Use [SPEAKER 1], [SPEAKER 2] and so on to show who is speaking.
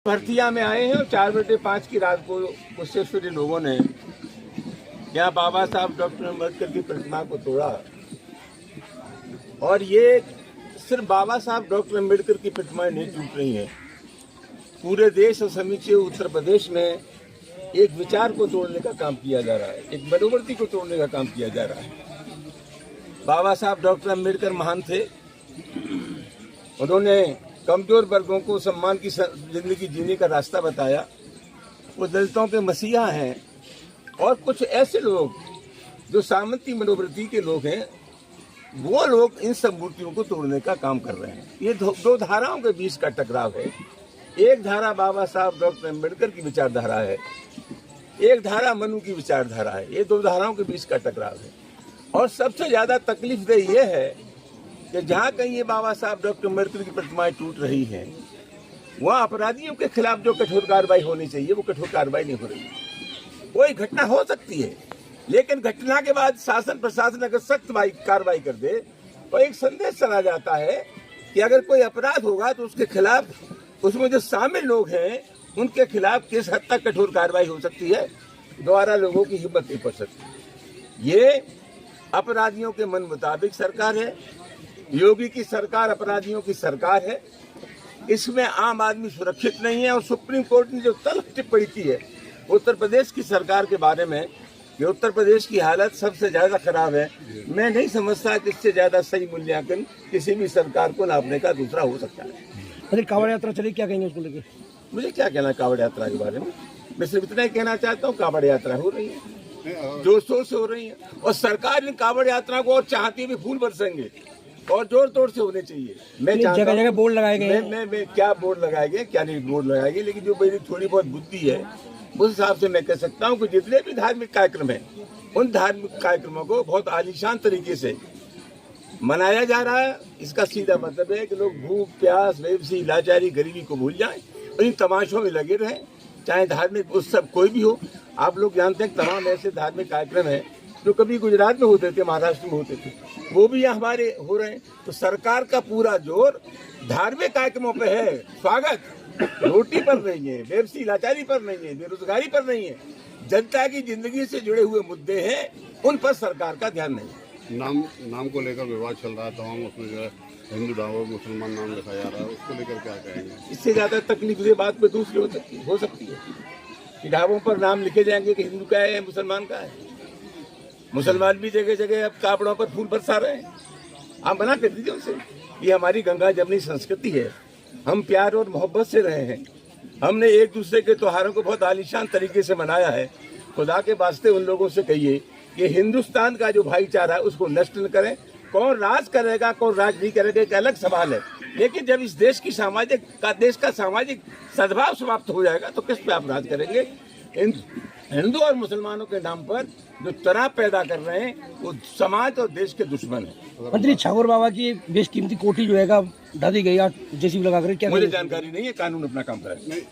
[SPEAKER 1] भरतिया में आए हैं और 4 बजे 5 की रात को कुशेश्वरी लोगों ने यहाँ बाबा साहब डॉक्टर अम्बेडकर की प्रतिमा को तोड़ा। और ये सिर्फ बाबा साहब डॉक्टर अम्बेडकर की प्रतिमाएं नहीं टूट रही हैं, पूरे देश और समूचे उत्तर प्रदेश में एक विचार को तोड़ने का काम किया जा रहा है, एक मनोवृत्ति को तोड़ने का काम किया जा रहा है। बाबा साहब डॉक्टर अम्बेडकर महान थे, उन्होंने कमजोर वर्गों को सम्मान की जिंदगी जीने का रास्ता बताया। वो दलितों के मसीहा हैं और कुछ ऐसे लोग जो सामंती मनोवृत्ति के लोग हैं, वो लोग इन सब मूर्तियों को तोड़ने का काम कर रहे हैं। ये दो धाराओं के बीच का टकराव है। एक धारा बाबा साहब डॉक्टर अम्बेडकर की विचारधारा है, एक धारा मनु की विचारधारा है। ये दो धाराओं के बीच का टकराव है। और सबसे ज्यादा तकलीफदेह ये है कि जहाँ कहीं ये बाबा साहब डॉक्टर अम्बेडकर की प्रतिमाएं टूट रही हैं, वहाँ अपराधियों के खिलाफ जो कठोर कार्रवाई होनी चाहिए वो कठोर कार्रवाई नहीं हो रही। कोई घटना हो सकती है, लेकिन घटना के बाद शासन प्रशासन अगर सख्त कार्रवाई कर दे तो एक संदेश चला जाता है कि अगर कोई अपराध होगा तो उसके खिलाफ, उसमें जो शामिल लोग हैं उनके खिलाफ किस हद तक कठोर कार्रवाई हो सकती है, द्वारा लोगों की हिम्मत नहीं पड़ सकती। ये अपराधियों के मन मुताबिक सरकार है, योगी की सरकार अपराधियों की सरकार है। इसमें आम आदमी सुरक्षित नहीं है। और सुप्रीम कोर्ट ने जो तल्ख टिप्पणी की है उत्तर प्रदेश की सरकार के बारे में कि उत्तर प्रदेश की हालत सबसे ज्यादा खराब है, मैं नहीं समझता कि इससे ज्यादा सही मूल्यांकन किसी भी सरकार को नापने का दूसरा हो सकता है।
[SPEAKER 2] अरे कांवड़ यात्रा चली, क्या कहेंगे उसको लेके?
[SPEAKER 1] मुझे क्या कहना है कांवड़ यात्रा के बारे में, मैं सिर्फ इतना ही कहना चाहता हूँ कांवड़ यात्रा हो रही है, जोर शोर से हो रही है। और सरकार इन कांवड़ यात्रा को और चाहती भी फूल बरसेंगे और जोर तोड़ से होने चाहिए। मैं
[SPEAKER 2] जगह जगह बोर्ड लगाए गए,
[SPEAKER 1] मैं क्या बोर्ड लगाए गए, क्या नहीं बोर्ड लगाए गए, लेकिन जो मेरी थोड़ी बहुत बुद्धि है उस हिसाब से मैं कह सकता हूँ कि जितने भी धार्मिक कार्यक्रम हैं उन धार्मिक कार्यक्रमों को बहुत आलीशान तरीके से मनाया जा रहा है। इसका सीधा मतलब है कि लोग भूख प्यास बेबसी लाचारी गरीबी को भूल जाएं और इन तमाशों में लगे रहें, चाहे धार्मिक उत्सव कोई भी हो। आप लोग जानते हैं तमाम ऐसे धार्मिक कार्यक्रम हैं जो कभी गुजरात में होते थे, महाराष्ट्र में होते थे, वो भी यहाँ हमारे हो रहे हैं। तो सरकार का पूरा जोर धार्मिक कार्यक्रमों पे है। स्वागत रोटी पर नहीं है, बेबसी लाचारी पर नहीं है, बेरोजगारी पर नहीं है, जनता की जिंदगी से जुड़े हुए मुद्दे हैं, उन पर सरकार का ध्यान नहीं है।
[SPEAKER 3] नाम को लेकर विवाद चल रहा है तमाम, उसमें जो है हिंदू नाम और मुसलमान नाम लिखा जा रहा है, उसको लेकर क्या कहेंगे?
[SPEAKER 1] इससे ज्यादा तकलीफ ये बात में दूसरी हो सकती है कि ढाबों पर नाम लिखे जाएंगे कि हिंदू का है मुसलमान का है। मुसलमान भी जगह जगह अब कापड़ों पर फूल बरसा रहे हैं। आप मना कर दीजिए उनसे। ये हमारी गंगा जमनी संस्कृति है, हम प्यार और मोहब्बत से रहे हैं। हमने एक दूसरे के त्योहारों को बहुत आलीशान तरीके से मनाया है। खुदा के वास्ते उन लोगों से कहिए कि हिंदुस्तान का जो भाईचारा है उसको नष्ट न करें। कौन राज करेगा कौन राज नहीं करेगा एक अलग सवाल है, लेकिन जब इस देश की देश का सामाजिक सद्भाव समाप्त हो जाएगा तो किस पे आप राज करेंगे? हिंदू और मुसलमानों के नाम पर जो तनाव पैदा कर रहे हैं वो समाज और देश के दुश्मन है।
[SPEAKER 2] मंत्री छागोर बाबा की बेशकीमती कोठी जो है ढा दी गई, जेसीबी लगाकर, क्या
[SPEAKER 1] मुझे जानकारी नहीं है, कानून अपना काम करे।